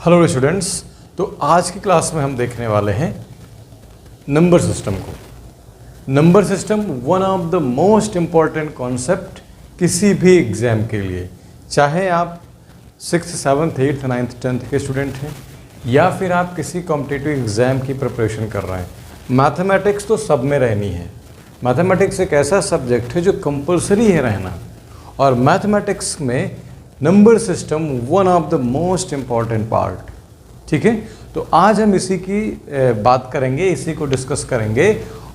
Hello students, तो आज की क्लास में हम देखने वाले हैं नंबर सिस्टम को। Number system one of the most important concept किसी भी एग्ज़ाम के लिए, चाहे आप 6th 7th 8th 9th 10th के स्टूडेंट हैं या फिर आप किसी कॉम्पिटिटिव एग्ज़ाम की प्रिपरेशन कर रहे हैं। मैथमेटिक्स तो सब में रहनी है। मैथमेटिक्स एक ऐसा सब्जेक्ट है जो कंपलसरी है रहना, और मैथमेटिक्स में number system one of the most important part. ठीक है, तो आज हम इसी की बात करेंगे, इसी को डिस्कस करेंगे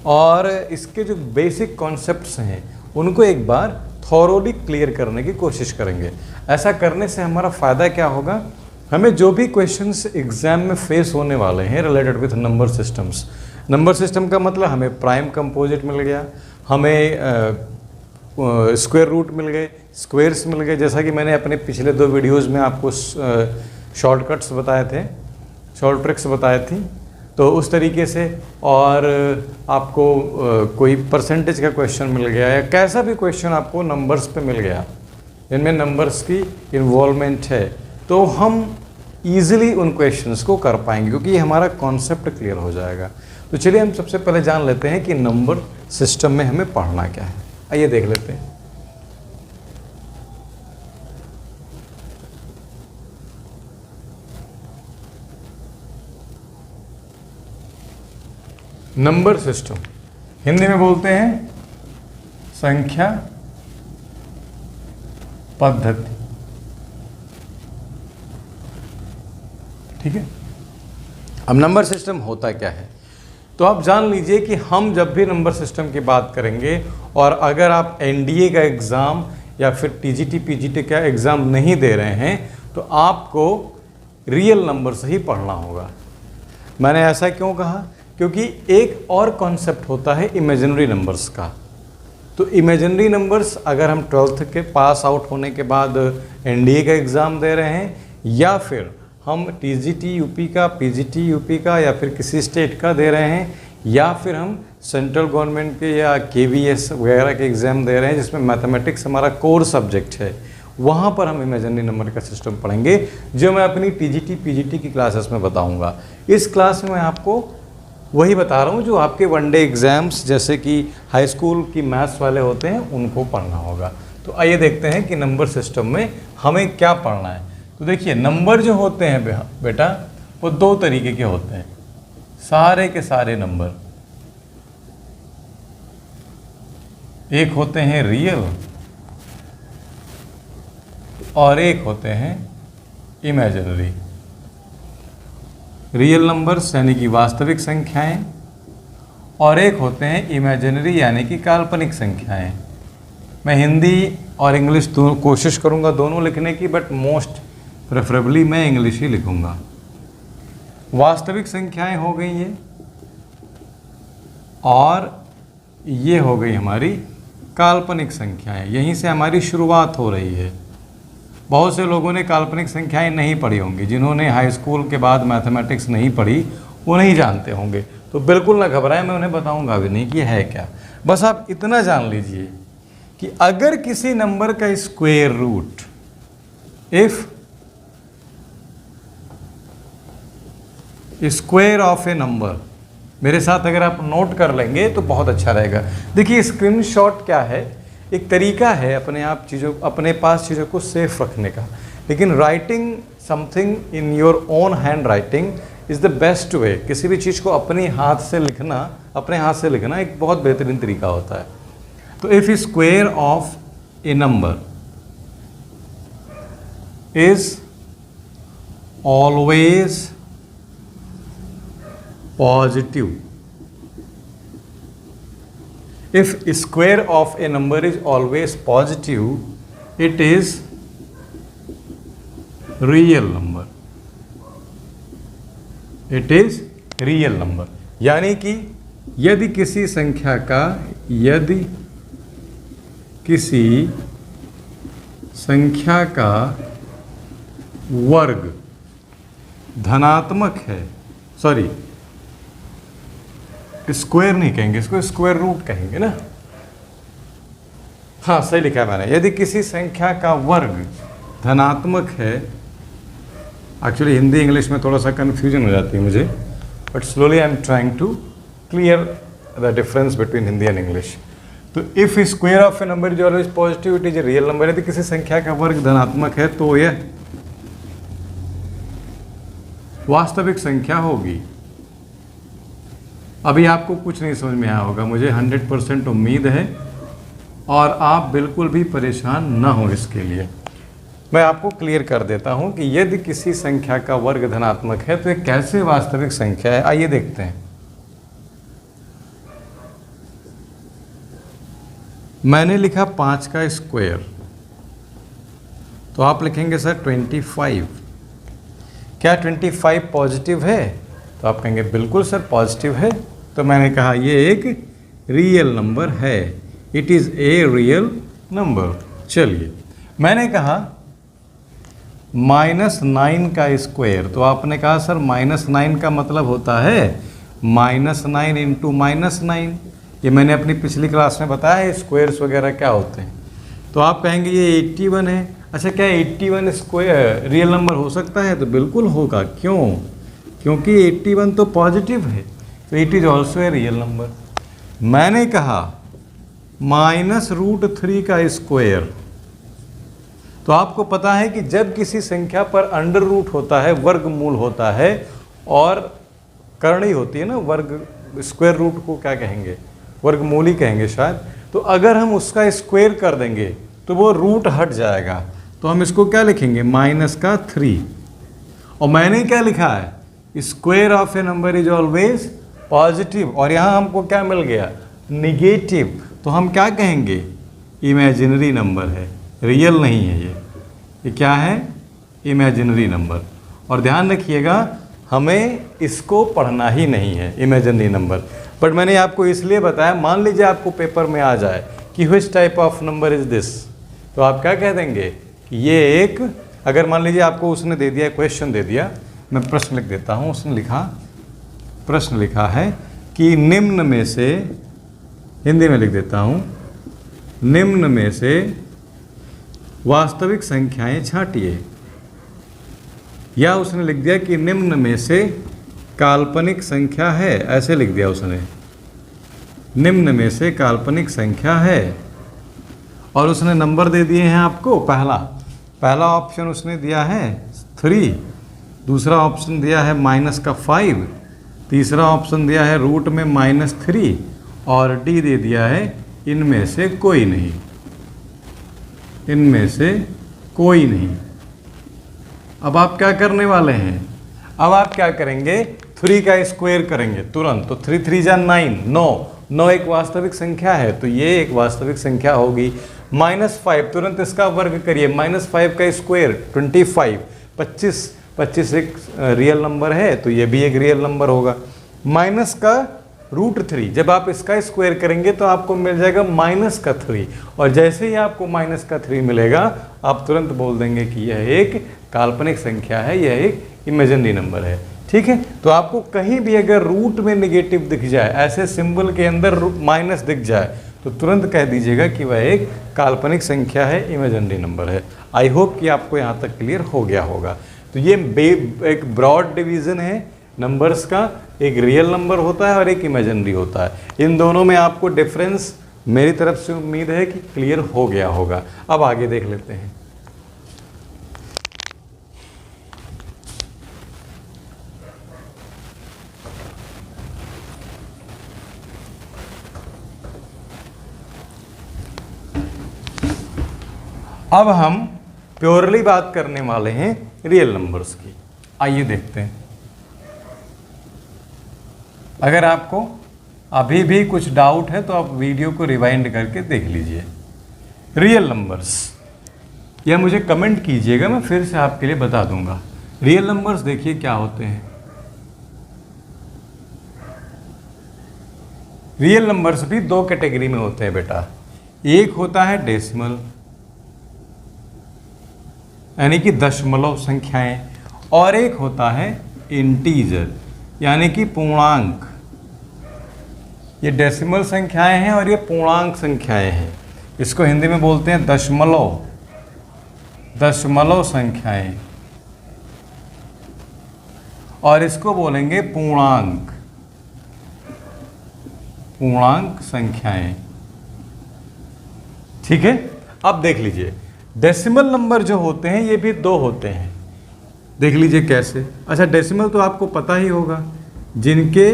और इसके जो बेसिक कॉन्सेप्ट्स हैं उनको एक बार थॉरोली क्लियर करने की कोशिश करेंगे। ऐसा करने से हमारा फ़ायदा क्या होगा, हमें जो भी क्वेश्चंस एग्ज़ाम में फेस होने वाले हैं related with number systems, number system का मतलब हमें प्राइम कंपोजिट मिल गया, हमें स्क्वायर रूट मिल गए, स्क्वेयर्स मिल गए, जैसा कि मैंने अपने पिछले 2 वीडियोज़ में आपको शॉर्टकट्स बताए थे, शॉर्ट ट्रिक्स बताए थी, तो उस तरीके से। और आपको कोई परसेंटेज का क्वेश्चन मिल गया या कैसा भी क्वेश्चन आपको नंबर्स पे मिल गया जिनमें नंबर्स की इन्वॉल्वमेंट है, तो हम ईज़िली उन क्वेश्चंस को कर पाएंगे क्योंकि ये हमारा कॉन्सेप्ट क्लियर हो जाएगा। तो चलिए हम सबसे पहले जान लेते हैं कि नंबर सिस्टम में हमें पढ़ना क्या है। आइए देख लेते हैं। नंबर सिस्टम हिंदी में बोलते हैं संख्या पद्धति। ठीक है, अब नंबर सिस्टम होता क्या है, तो आप जान लीजिए कि हम जब भी नंबर सिस्टम की बात करेंगे, और अगर आप एनडीए का एग्ज़ाम या फिर टीजीटी पीजीटी का एग्ज़ाम नहीं दे रहे हैं तो आपको रियल नंबर से ही पढ़ना होगा। मैंने ऐसा क्यों कहा, क्योंकि एक और कॉन्सेप्ट होता है इमेजिनरी नंबर्स का। तो इमेजिनरी नंबर्स अगर हम 12th के पास आउट होने के बाद एनडीए का एग्ज़ाम दे रहे हैं या फिर हम टीजीटी यूपी का, पीजीटी यूपी का या फिर किसी स्टेट का दे रहे हैं या फिर हम सेंट्रल गवर्नमेंट के या केवीएस वगैरह के एग्ज़ाम दे रहे हैं जिसमें मैथमेटिक्स हमारा कोर सब्जेक्ट है, वहाँ पर हम इमेजिनरी नंबर का सिस्टम पढ़ेंगे, जो मैं अपनी टीजीटी पीजीटी की क्लासेस में बताऊँगा। इस क्लास में मैं आपको वही बता रहा हूँ जो आपके वनडे एग्ज़ाम्स जैसे कि हाई स्कूल की मैथ्स वाले होते हैं उनको पढ़ना होगा। तो आइए देखते हैं कि नंबर सिस्टम में हमें क्या पढ़ना है। तो देखिए, नंबर जो होते हैं बेटा वो 2 तरीके के होते हैं, सारे के सारे नंबर। एक होते हैं रियल और एक होते हैं इमेजिनरी। रियल नंबर्स यानी कि वास्तविक संख्याएं, और एक होते हैं इमेजिनरी यानी कि काल्पनिक संख्याएं। मैं हिंदी और इंग्लिश दोनों कोशिश करूंगा दोनों लिखने की, बट मोस्ट प्रेफरेबली मैं इंग्लिश ही लिखूंगा। वास्तविक संख्याएं हो गई ये, और ये हो गई हमारी काल्पनिक संख्याएं। यहीं से हमारी शुरुआत हो रही है। बहुत से लोगों ने काल्पनिक संख्याएं नहीं पढ़ी होंगी, जिन्होंने हाई स्कूल के बाद मैथमेटिक्स नहीं पढ़ी वो नहीं जानते होंगे, तो बिल्कुल ना घबराएं, मैं उन्हें बताऊंगा भी नहीं कि यह है क्या। बस आप इतना जान लीजिए कि अगर किसी नंबर का square root, if square of a number, मेरे साथ अगर आप नोट कर लेंगे तो बहुत अच्छा रहेगा। देखिए, स्क्रीनशॉट क्या है, एक तरीका है अपने आप चीज़ों, अपने पास चीज़ों को सेफ रखने का, लेकिन writing something in your own hand writing is the best way. किसी भी चीज़ को अपने हाथ से लिखना, अपने हाथ से लिखना एक बहुत बेहतरीन तरीका होता है। तो if square of a number is always positive, if square of a number is always positive, it is real number, it is real number। यानी कि यदि किसी संख्या का, यदि किसी संख्या का वर्ग धनात्मक है, सॉरी स्क्वायर नहीं कहेंगे, इसको स्क्वायर रूट कहेंगे ना, हाँ सही लिखा है मैंने। यदि किसी संख्या का वर्ग धनात्मक है एक्चुअली हिंदी इंग्लिश में थोड़ा सा कन्फ्यूजन हो जाती है मुझे, but slowly I am trying to clear the difference between Hindi and English. तो if square of a number is always positive, it is a real number. यदि किसी संख्या का वर्ग धनात्मक है तो यह वास्तविक संख्या होगी। अभी आपको कुछ नहीं समझ में आया होगा, मुझे 100% उम्मीद है, और आप बिल्कुल भी परेशान ना हो इसके लिए। मैं आपको क्लियर कर देता हूं कि यदि किसी संख्या का वर्ग धनात्मक है तो यह कैसे वास्तविक संख्या है, आइए देखते हैं। मैंने लिखा 5 का स्क्वायर, तो आप लिखेंगे सर 25। क्या 25 पॉजिटिव है? तो आप कहेंगे बिल्कुल सर पॉजिटिव है। तो मैंने कहा ये एक रियल नंबर है, it is a real number. चलिए, मैंने कहा -9 का स्क्वायर, तो आपने कहा सर -9 का मतलब होता है -9 इंटू -9। ये मैंने अपनी पिछली क्लास में बताया है स्क्वायर्स वगैरह क्या होते हैं। तो आप कहेंगे ये 81 है। अच्छा, क्या 81 स्क्वायर रियल नंबर हो सकता है? तो बिल्कुल होगा। क्यों? क्योंकि 81 तो पॉजिटिव है, तो it is also a real number. मैंने कहा -√3 का स्क्वायर, तो आपको पता है कि जब किसी संख्या पर अंडर रूट होता है, वर्गमूल होता है, और करणी होती है ना, वर्ग स्क्वायर रूट को क्या कहेंगे? वर्गमूल ही कहेंगे शायद। तो अगर हम उसका स्क्वायर कर देंगे तो वो रूट हट जाएगा, तो हम इसको क्या लिखेंगे? -3। और मैंने क्या लिखा है? Square of a number is always positive, और यहाँ हमको क्या मिल गया? निगेटिव। तो हम क्या कहेंगे? इमेजिनरी नंबर है, रियल नहीं है ये क्या है? Imaginary number. और ध्यान रखिएगा, हमें इसको पढ़ना ही नहीं है इमेजिनरी नंबर। बट मैंने आपको इसलिए बताया, मान लीजिए आपको पेपर में आ जाए कि which type of number is this, तो आप क्या कह देंगे कि ये एक, अगर मान लीजिए आपको उसने दे दिया, क्वेश्चन दे दिया, मैं प्रश्न लिख देता हूँ। उसने लिखा, प्रश्न लिखा है कि निम्न में से, हिंदी में लिख देता हूँ, निम्न में से वास्तविक संख्याएं छांटिए। या उसने लिख दिया कि निम्न में से काल्पनिक संख्या है, ऐसे लिख दिया उसने, निम्न में से काल्पनिक संख्या है। और उसने नंबर दे दिए हैं आपको। पहला ऑप्शन उसने दिया है 3, दूसरा ऑप्शन दिया है -5, तीसरा ऑप्शन दिया है रूट में -3, और डी दे दिया है इनमें से कोई नहीं, इनमें से कोई नहीं। अब आप क्या करने वाले हैं? अब आप क्या करेंगे? 3 का स्क्वायर करेंगे तुरंत। तो 3 3 जा 9, 9 एक वास्तविक संख्या है, तो ये एक वास्तविक संख्या होगी। -5, तुरंत इसका वर्ग करिए, -5 का स्क्वायर 25, 25 एक रियल नंबर है, तो ये भी एक रियल नंबर होगा। माइनस का √3, जब आप इसका स्क्वायर करेंगे तो आपको मिल जाएगा -3, और जैसे ही आपको -3 मिलेगा, आप तुरंत बोल देंगे कि यह एक काल्पनिक संख्या है, यह एक इमेजिनरी नंबर है। ठीक है, तो आपको कहीं भी अगर रूट में नेगेटिव दिख जाए, ऐसे सिंबल के अंदर माइनस दिख जाए, तो तुरंत कह दीजिएगा कि वह एक काल्पनिक संख्या है, इमेजिनरी नंबर है। आई होप कि आपको यहाँ तक क्लियर हो गया होगा। तो ये एक ब्रॉड डिवीज़न है नंबर्स का, एक रियल नंबर होता है और एक इमेजिनरी होता है। इन दोनों में आपको डिफरेंस मेरी तरफ से उम्मीद है कि क्लियर हो गया होगा। अब आगे देख लेते हैं। अब हम प्योरली बात करने वाले हैं रियल नंबर्स की। आइए देखते हैं। अगर आपको अभी भी कुछ डाउट है तो आप वीडियो को रिवाइंड करके देख लीजिए। रियल नंबर्स, या मुझे कमेंट कीजिएगा, मैं फिर से आपके लिए बता दूंगा। रियल नंबर्स देखिए क्या होते हैं। रियल नंबर्स भी दो कैटेगरी में होते हैं बेटा। एक होता है डेसिमल, यानी कि दशमलव संख्याएं, और एक होता है इंटीजर, यानी कि पूर्णांक। ये डेसिमल संख्याएं हैं और ये पूर्णांक संख्याएं हैं। इसको हिंदी में बोलते हैं दशमलव, दशमलव संख्याएं। और इसको बोलेंगे पूर्णांक, पूर्णांक संख्याएं। ठीक है, अब देख लीजिए डेसिमल नंबर जो होते हैं ये भी दो होते हैं। देख लीजिए कैसे। अच्छा, डेसिमल तो आपको पता ही होगा, जिनके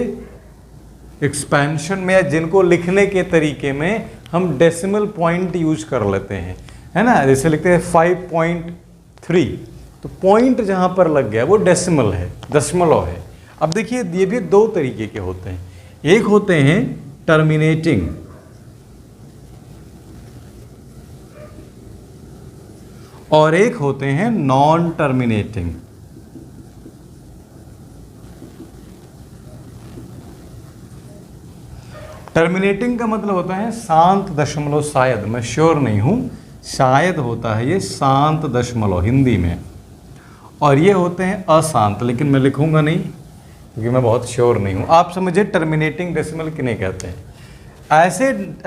एक्सपेंशन में या जिनको लिखने के तरीके में हम डेसिमल पॉइंट यूज कर लेते हैं, है ना। जैसे लिखते हैं 5.3, तो पॉइंट जहां पर लग गया वो डेसिमल है, दशमलव है। अब देखिए ये भी दो तरीके के होते हैं, एक होते हैं टर्मिनेटिंग और एक होते हैं नॉन टर्मिनेटिंग। टर्मिनेटिंग का मतलब होता है शांत दशमलव, शायद, मैं श्योर नहीं हूं, शायद होता है ये शांत दशमलव हिंदी में, और ये होते हैं अशांत, लेकिन मैं लिखूंगा नहीं क्योंकि मैं बहुत श्योर नहीं हूं। आप समझिए टर्मिनेटिंग डेसिमल किन्हें कहते हैं।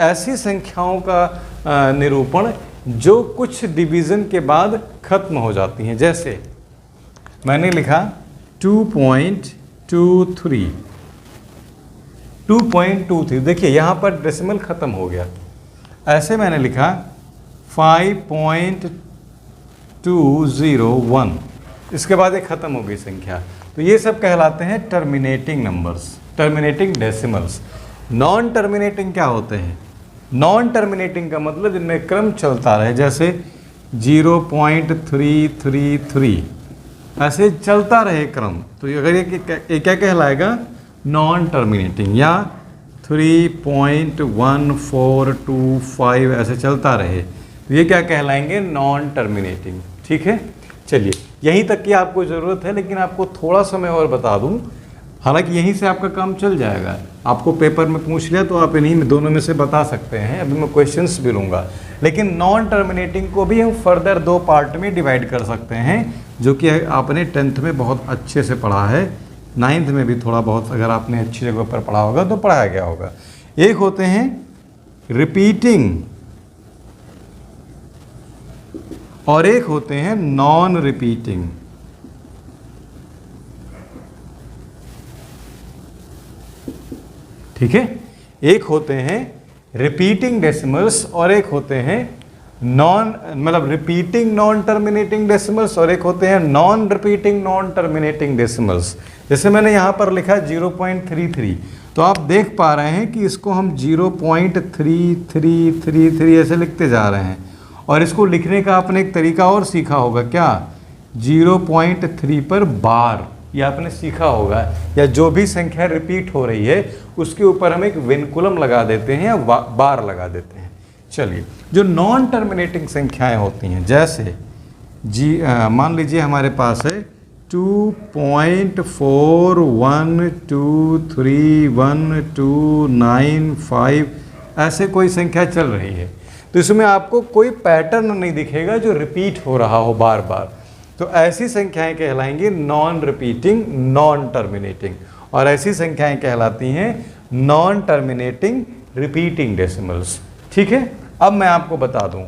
ऐसी संख्याओं का निरूपण जो कुछ डिवीजन के बाद खत्म हो जाती हैं। जैसे मैंने लिखा 2.23, 2.23, देखिए यहाँ पर डेसिमल खत्म हो गया। ऐसे मैंने लिखा 5.201, इसके बाद ये खत्म हो गई संख्या। तो ये सब कहलाते हैं terminating numbers, terminating decimals. Non terminating क्या होते हैं? नॉन टर्मिनेटिंग का मतलब जिनमें क्रम चलता रहे, जैसे 0.333, ऐसे चलता रहे क्रम, तो अगर ये क्या कहलाएगा? Non terminating. या 3.1425 ऐसे चलता रहे, तो ये क्या कहलाएंगे? Non terminating. ठीक है, चलिए यहीं तक की आपको ज़रूरत है, लेकिन आपको थोड़ा सा मैं और बता दूं, हालांकि यहीं से आपका काम चल जाएगा। आपको पेपर में पूछ लिया तो आप इन्हीं में दोनों में से बता सकते हैं, अभी मैं क्वेश्चंस भी लूँगा। लेकिन नॉन टर्मिनेटिंग को भी हम फर्दर दो पार्ट में डिवाइड कर सकते हैं, जो कि आपने 10th में बहुत अच्छे से पढ़ा है, 9th में भी थोड़ा बहुत अगर आपने अच्छी जगह पर पढ़ा होगा तो पढ़ाया गया होगा। एक होते हैं रिपीटिंग और एक होते हैं नॉन रिपीटिंग। ठीक है, एक होते हैं रिपीटिंग डेसिमल्स और एक होते हैं रिपीटिंग नॉन टर्मिनेटिंग डेसिमल्स और एक होते हैं non repeating non terminating decimals. जैसे मैंने यहाँ पर लिखा 0.33, तो आप देख पा रहे हैं कि इसको हम 0.3333 ऐसे लिखते जा रहे हैं, और इसको लिखने का आपने एक तरीका और सीखा होगा, क्या? 0.3 पर बार, ये आपने सीखा होगा, या जो भी संख्या रिपीट हो रही है उसके ऊपर हम एक विनकुलम लगा देते हैं या बार लगा देते हैं। चलिए, जो नॉन टर्मिनेटिंग संख्याएं होती हैं, जैसे मान लीजिए हमारे पास है 2.41231295, ऐसे कोई संख्या चल रही है, तो इसमें आपको कोई पैटर्न नहीं दिखेगा जो रिपीट हो रहा हो बार बार, तो ऐसी संख्याएं कहलाएंगी नॉन रिपीटिंग नॉन टर्मिनेटिंग, और ऐसी संख्याएं कहलाती हैं नॉन टर्मिनेटिंग रिपीटिंग डेसिमल्स। ठीक है, अब मैं आपको बता दूं,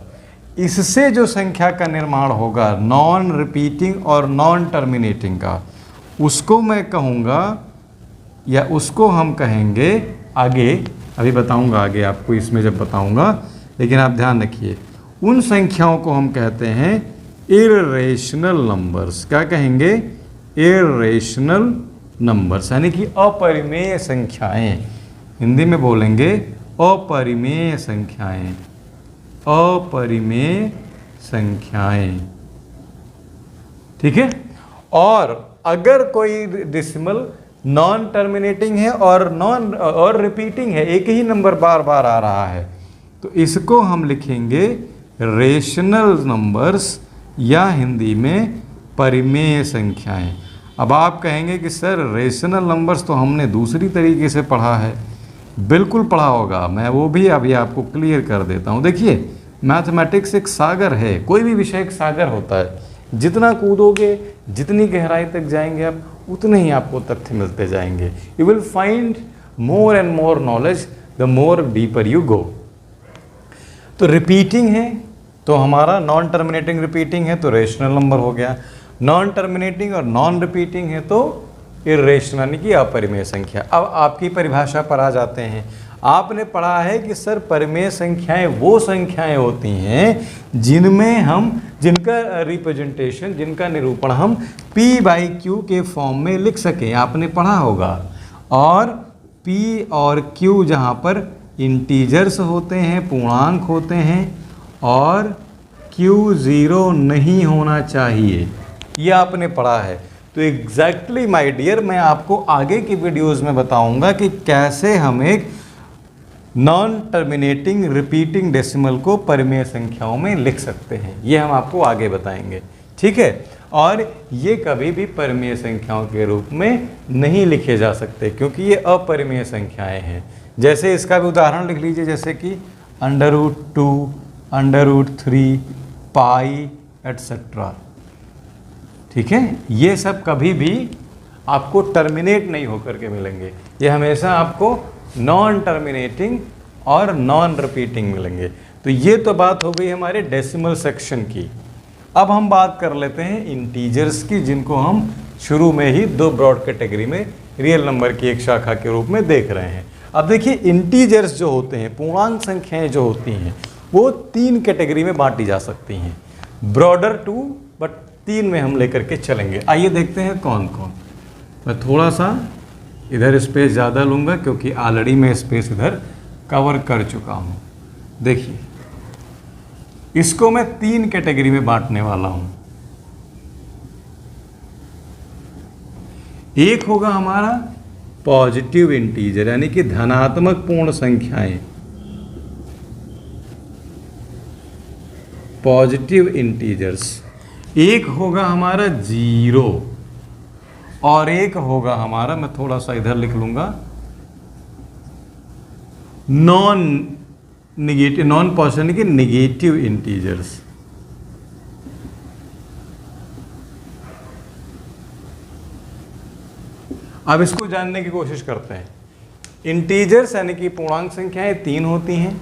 इससे जो संख्या का निर्माण होगा नॉन रिपीटिंग और नॉन टर्मिनेटिंग का, उसको मैं कहूँगा या उसको हम कहेंगे आगे, अभी बताऊँगा आगे आपको इसमें जब बताऊँगा, लेकिन आप ध्यान रखिए, उन संख्याओं को हम कहते हैं इर्रेशनल नंबर्स। क्या कहेंगे? इर्रेशनल नंबर्स, यानी कि अपरिमेय संख्याएं। हिंदी में बोलेंगे अपरिमेय संख्याएं, अपरिमेय संख्याएं। ठीक है, और अगर कोई डेसिमल नॉन टर्मिनेटिंग है और रिपीटिंग है, एक ही नंबर बार बार आ रहा है, तो इसको हम लिखेंगे रेशनल नंबर्स, या हिंदी में परिमेय संख्याएं। अब आप कहेंगे कि सर रेशनल नंबर्स तो हमने दूसरी तरीके से पढ़ा है। बिल्कुल पढ़ा होगा, मैं वो भी अभी आपको क्लियर कर देता हूँ। देखिए, मैथमेटिक्स एक सागर है, कोई भी विषय एक सागर होता है, जितना कूदोगे, जितनी गहराई तक जाएंगे आप, उतने ही आपको तथ्य मिलते जाएंगे। You will find more and more knowledge the more deeper you go. तो रिपीटिंग है तो हमारा नॉन टर्मिनेटिंग रिपीटिंग है तो रेशनल नंबर हो गया, नॉन टर्मिनेटिंग और नॉन रिपीटिंग है तो इर्रेशनल यानी कि अपरिमेय संख्या। अब आपकी परिभाषा पर आ जाते हैं। आपने पढ़ा है कि सर परिमेय संख्याएं वो संख्याएं होती हैं जिनका रिप्रेजेंटेशन, जिनका निरूपण हम p/q के फॉर्म में लिख सकें, आपने पढ़ा होगा। और p और q जहाँ पर इंटीजर्स होते हैं, पूर्णांक होते हैं, और q 0 नहीं होना चाहिए, ये आपने पढ़ा है। तो एग्जैक्टली माय डियर, मैं आपको आगे की वीडियोस में बताऊंगा कि कैसे हम एक नॉन टर्मिनेटिंग रिपीटिंग डेसिमल को परिमेय संख्याओं में लिख सकते हैं, ये हम आपको आगे बताएंगे, ठीक है। और ये कभी भी परिमेय संख्याओं के रूप में नहीं लिखे जा सकते क्योंकि ये अपरिमेय संख्याएं हैं। जैसे इसका भी उदाहरण लिख लीजिए, जैसे कि √2, √3, पाई एटसेट्रा, ठीक है। ये सब कभी भी आपको टर्मिनेट नहीं होकर के मिलेंगे, ये हमेशा आपको नॉन टर्मिनेटिंग और नॉन रिपीटिंग मिलेंगे। तो ये तो बात हो गई हमारे डेसिमल सेक्शन की। अब हम बात कर लेते हैं इंटीजर्स की, जिनको हम शुरू में ही दो ब्रॉड कैटेगरी में रियल नंबर की एक शाखा के रूप में देख रहे हैं। अब देखिए, इंटीजर्स जो होते हैं, पूर्णांक संख्याएं जो होती हैं, वो 3 कैटेगरी में बांटी जा सकती हैं। ब्रॉडर 2, बट 3 में हम लेकर के चलेंगे। आइए देखते हैं कौन कौन। मैं थोड़ा सा इधर स्पेस ज़्यादा लूँगा क्योंकि ऑलरेडी मैं स्पेस इधर कवर कर चुका हूँ। देखिए, इसको मैं 3 कैटेगरी में बांटने वाला हूँ। एक होगा हमारा पॉजिटिव इंटीजर यानी कि धनात्मक पूर्ण संख्याएं, पॉजिटिव इंटीजर्स। एक होगा हमारा 0 और एक होगा हमारा, मैं थोड़ा सा इधर लिख लूंगा, नॉन निगेटिव, नॉन पॉजिटिव यानी कि निगेटिव इंटीजर्स। अब इसको जानने की कोशिश करते हैं। इंटीजर्स यानी कि पूर्णांक संख्याएं 3 होती हैं।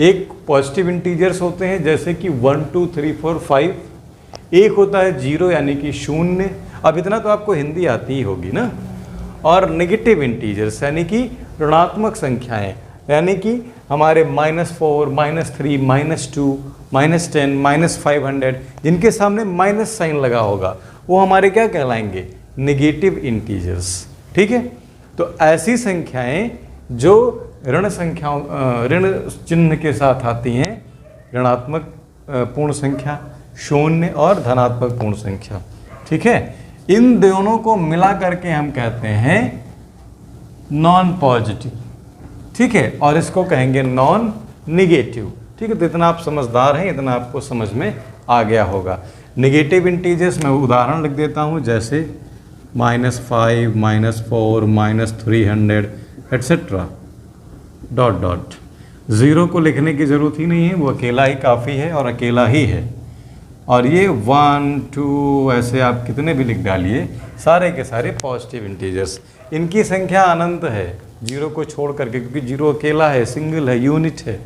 एक पॉजिटिव इंटीजर्स होते हैं जैसे कि 1 2 3 4 5। एक होता है 0 यानी कि 0। अब इतना तो आपको हिंदी आती ही होगी ना। और नेगेटिव इंटीजर्स यानी कि ऋणात्मक संख्याएं, यानी कि हमारे -4, -3, -2, -10, -500, जिनके सामने माइनस साइन लगा होगा, वो हमारे क्या कहलाएंगे? Negative integers. ठीक है, तो ऐसी संख्याएं जो ऋण संख्याओं, ऋण चिन्ह के साथ आती हैं, ऋणात्मक पूर्ण संख्या, शून्य और धनात्मक पूर्ण संख्या। ठीक है, इन दोनों को मिला करके हम कहते हैं नॉन पॉजिटिव। ठीक है, और इसको कहेंगे नॉन निगेटिव। ठीक है, तो इतना आप समझदार हैं, इतना आपको समझ में आ गया होगा। निगेटिव इंटीजर्स मैं उदाहरण लिख देता हूं, जैसे -5, -4, -300 एट्सेट्रा डॉट डॉट। ज़ीरो को लिखने की ज़रूरत ही नहीं है, वो अकेला ही काफ़ी है और अकेला ही है। और ये 1 2 ऐसे आप कितने भी लिख डालिए, सारे के सारे पॉजिटिव इंटीजर्स। इनकी संख्या अनंत है जीरो को छोड़ करके, क्योंकि जीरो अकेला है, सिंगल है, यूनिट है,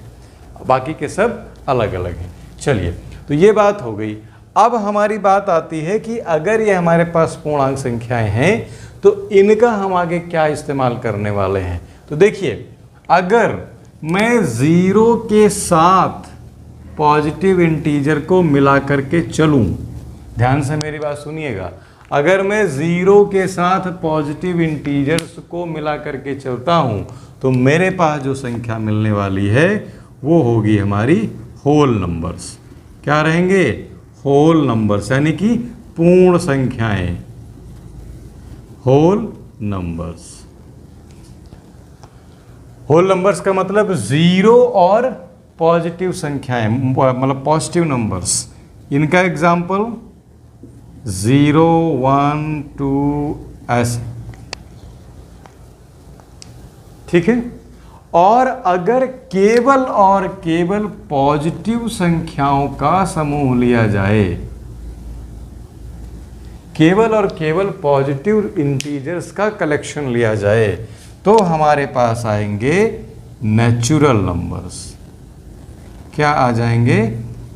बाकी के सब अलग अलग हैं। चलिए, तो ये बात हो गई। अब हमारी बात आती है कि अगर ये हमारे पास पूर्णांक संख्याएं हैं तो इनका हम आगे क्या इस्तेमाल करने वाले हैं। तो देखिए, अगर मैं ज़ीरो के साथ पॉजिटिव इंटीजर को मिला करके चलूं, ध्यान से मेरी बात सुनिएगा, अगर मैं ज़ीरो के साथ पॉजिटिव इंटीजर्स को मिला करके चलता हूं तो मेरे पास जो संख्या मिलने वाली है वो होगी हमारी होल नंबर्स। क्या रहेंगे? होल नंबर्स, यानी कि पूर्ण संख्याएं, होल नंबर्स। होल नंबर्स का मतलब ज़ीरो और पॉजिटिव संख्याएं, मतलब पॉजिटिव नंबर्स। इनका एग्जाम्पल 0 1 2 ऐसे। ठीक है, और अगर केवल और केवल पॉजिटिव संख्याओं का समूह लिया जाए, केवल और केवल पॉजिटिव इंटीजर्स का कलेक्शन लिया जाए, तो हमारे पास आएंगे नेचुरल नंबर्स। क्या आ जाएंगे?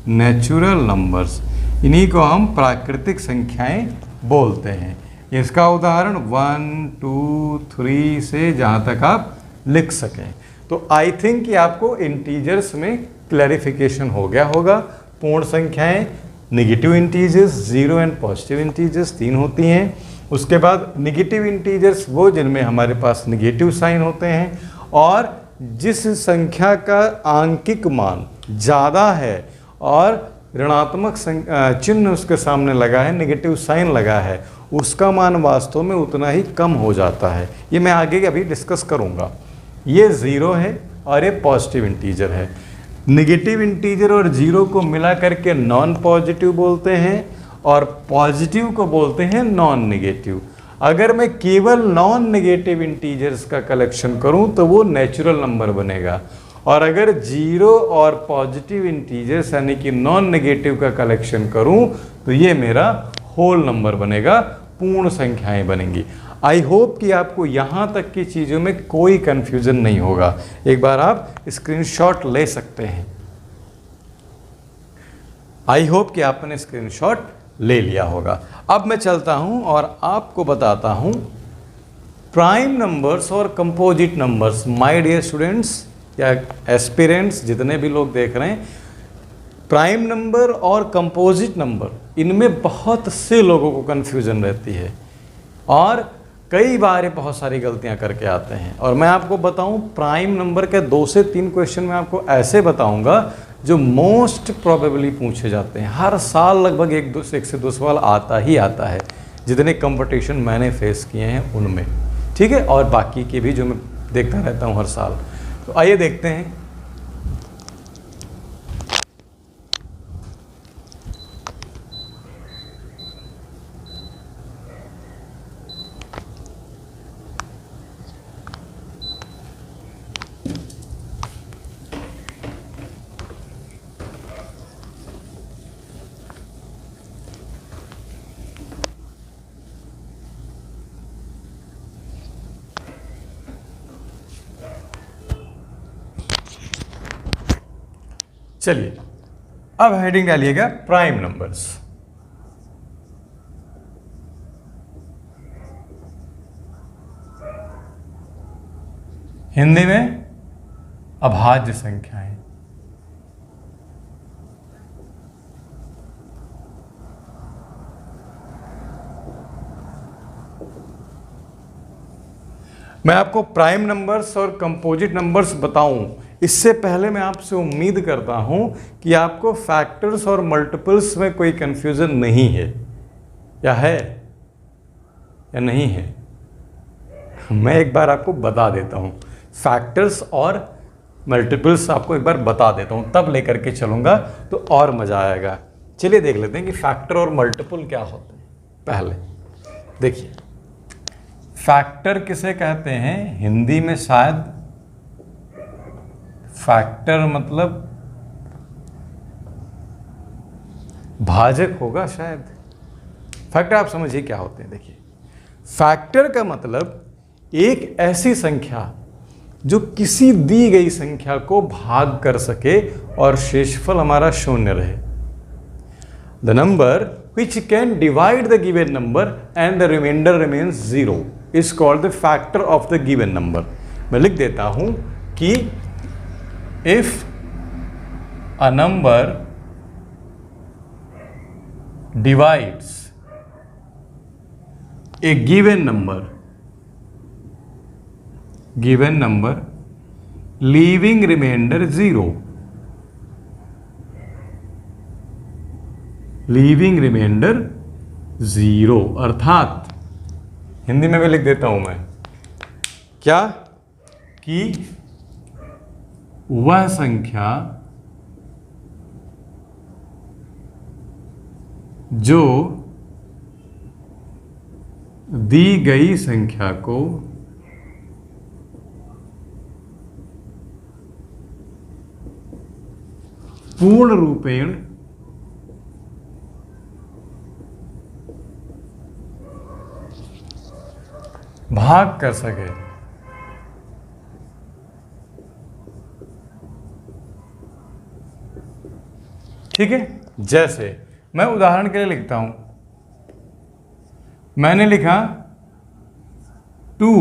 Natural numbers. इन्हीं को हम प्राकृतिक संख्याएं बोलते हैं। इसका उदाहरण 1 2 3 से जहाँ तक आप लिख सकें। तो आई थिंक कि आपको इंटीजर्स में क्लैरिफिकेशन हो गया होगा। पूर्ण संख्याएं, negative integers, zero and positive integers 3 होती हैं। उसके बाद नेगेटिव इंटीजर्स वो जिनमें हमारे पास नेगेटिव साइन होते हैं, और जिस संख्या का आंकिक मान ज़्यादा है और ऋणात्मक चिन्ह उसके सामने लगा है, नेगेटिव साइन लगा है, उसका मान वास्तव में उतना ही कम हो जाता है। ये मैं आगे अभी डिस्कस करूँगा। ये ज़ीरो है और ये पॉजिटिव इंटीजर है। नेगेटिव इंटीजर और ज़ीरो को मिला करके नॉन पॉजिटिव बोलते हैं, और पॉजिटिव को बोलते हैं नॉन नेगेटिव। अगर मैं केवल नॉन नेगेटिव इंटीजर्स का कलेक्शन करूं तो वो नेचुरल नंबर बनेगा, और अगर जीरो और पॉजिटिव इंटीजर्स यानी कि नॉन नेगेटिव का कलेक्शन करूं तो ये मेरा होल नंबर बनेगा, पूर्ण संख्याएं बनेंगी। आई होप कि आपको यहाँ तक की चीज़ों में कोई कन्फ्यूज़न नहीं होगा। एक बार आप स्क्रीनशॉट ले सकते हैं। आई होप कि आपने स्क्रीनशॉट ले लिया होगा। अब मैं चलता हूँ और आपको बताता हूँ प्राइम नंबर्स और composite numbers. My dear students या एस्पिरेंट्स, जितने भी लोग देख रहे हैं, प्राइम नंबर और कंपोजिट नंबर, इनमें बहुत से लोगों को कन्फ्यूज़न रहती है और कई बार बहुत सारी गलतियां करके आते हैं। और मैं आपको बताऊं, प्राइम नंबर के 2 से 3 क्वेश्चन मैं आपको ऐसे बताऊंगा जो मोस्ट प्रोबेबली पूछे जाते हैं। हर साल लगभग 1 से 2 सवाल आता ही आता है, जितने कंपटीशन मैंने फेस किए हैं उनमें, ठीक है, और बाकी के भी जो मैं देखता रहता हूँ हर साल। तो आइए देखते हैं। चलिए, अब हेडिंग डालिएगा प्राइम नंबर्स। हिंदी में अभाज्य संख्याएं। मैं आपको प्राइम नंबर्स और कंपोजिट नंबर्स बताऊं, इससे पहले मैं आपसे उम्मीद करता हूं कि आपको फैक्टर्स और मल्टीपल्स में कोई कंफ्यूजन नहीं है, या है या नहीं है। मैं एक बार आपको बता देता हूं, फैक्टर्स और मल्टीपल्स आपको एक बार बता देता हूं, तब लेकर के चलूंगा तो और मज़ा आएगा। चलिए देख लेते हैं कि फैक्टर और मल्टीपल क्या होते हैं। पहले देखिए, फैक्टर किसे कहते हैं? हिंदी में शायद फैक्टर मतलब भाजक होगा शायद। फैक्टर आप समझिए क्या होते हैं। देखिए, फैक्टर का मतलब एक ऐसी संख्या जो किसी दी गई संख्या को भाग कर सके और शेषफल हमारा शून्य रहे। The number which can divide the given number and the remainder remains 0 is called the factor of the given number। मैं लिख देता हूं कि if a number divides a given number leaving remainder 0, leaving remainder 0, अर्थात हिंदी में भी लिख देता हूं मैं क्या, कि वह संख्या जो दी गई संख्या को पूर्ण रूपेण भाग कर सके। ठीक है, जैसे मैं उदाहरण के लिए लिखता हूं, मैंने लिखा 2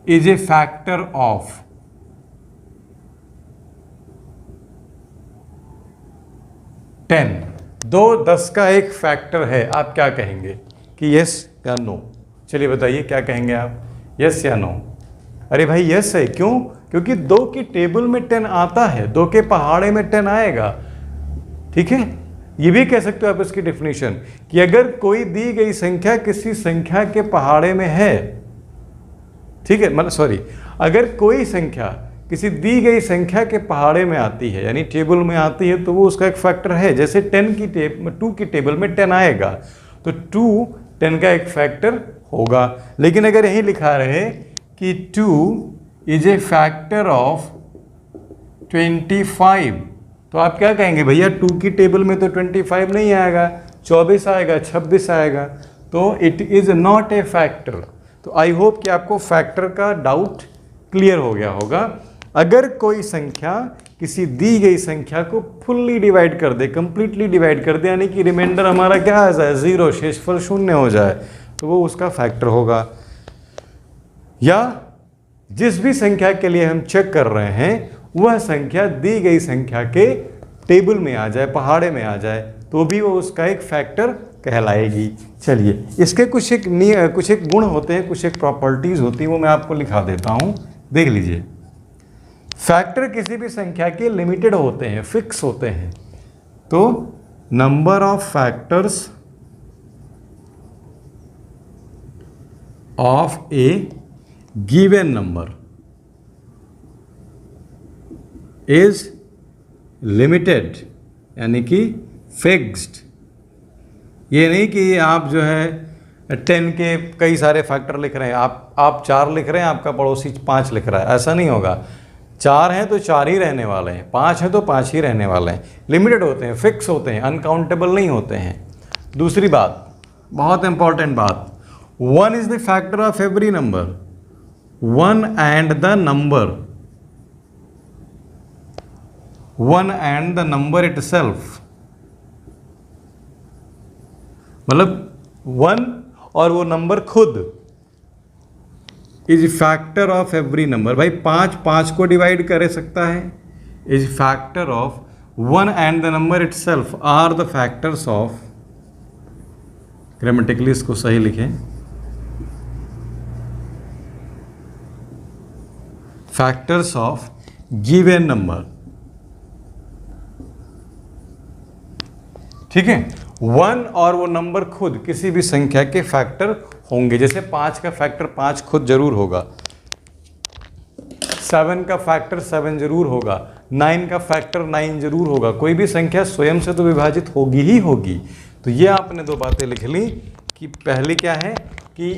इज ए फैक्टर ऑफ 10। 2 10 का एक फैक्टर है। आप क्या कहेंगे कि यस या नो? चलिए बताइए क्या कहेंगे आप, यस या नो? अरे भाई यस है। क्यों? क्योंकि 2 की टेबल में 10 आता है, 2 के पहाड़े में 10 आएगा। ठीक है, ये भी कह सकते हो आप इसकी डेफिनेशन कि अगर कोई दी गई संख्या किसी संख्या के पहाड़े में है, ठीक है, मतलब सॉरी, अगर कोई संख्या किसी दी गई संख्या के पहाड़े में आती है यानी टेबल में आती है तो वो उसका एक फैक्टर है। जैसे 2 की टेबल में 10 आएगा तो 2 10 का एक फैक्टर होगा। लेकिन अगर यही लिखा रहे कि 2 इज ए फैक्टर ऑफ 25, तो आप क्या कहेंगे? भैया 2 की टेबल में तो 25 नहीं आएगा, 24 आएगा, 26 आएगा, तो it is not a factor. तो आई होप कि आपको फैक्टर का डाउट क्लियर हो गया होगा। अगर कोई संख्या किसी दी गई संख्या को फुल्ली डिवाइड कर दे, कंप्लीटली डिवाइड कर दे, यानी कि रिमाइंडर हमारा क्या आ जाए, 0, शेषफल 0 हो जाए, तो वो उसका फैक्टर होगा। या जिस भी संख्या के लिए हम चेक कर रहे हैं वह संख्या दी गई संख्या के टेबल में आ जाए, पहाड़े में आ जाए, तो भी वो उसका एक फैक्टर कहलाएगी। चलिए, इसके कुछ एक गुण होते हैं, कुछ एक प्रॉपर्टीज होती हैं, वो मैं आपको लिखा देता हूँ, देख लीजिए। फैक्टर किसी भी संख्या के लिमिटेड होते हैं, फिक्स होते हैं। तो number of factors of A given number is limited, यानी कि फिक्स्ड। ये नहीं कि आप जो है 10 के कई सारे फैक्टर लिख रहे हैं, आप 4 लिख रहे हैं, आपका पड़ोसी 5 लिख रहा है, ऐसा नहीं होगा। 4 हैं तो 4 ही रहने वाले हैं, 5 हैं तो 5 ही रहने वाले हैं। लिमिटेड होते हैं, फिक्स होते हैं, अनकाउंटेबल नहीं होते हैं। दूसरी बात, बहुत इंपॉर्टेंट बात, 1 is the factor of every number, 1 and the number, 1 and the number itself, मतलब 1 और वो नंबर खुद is factor of every number. भाई 5 को डिवाइड कर सकता है, is factor of 1 and the number itself are the factors of, grammatically इसको सही लिखें, फैक्टर्स ऑफ गिवन नंबर। ठीक है, 1 और वो नंबर खुद किसी भी संख्या के फैक्टर होंगे। जैसे 5 का फैक्टर 5 खुद जरूर होगा, 7 का फैक्टर 7 जरूर होगा, 9 का फैक्टर 9 जरूर होगा। कोई भी संख्या स्वयं से तो विभाजित होगी ही होगी। तो ये आपने 2 बातें लिख ली कि पहली क्या है कि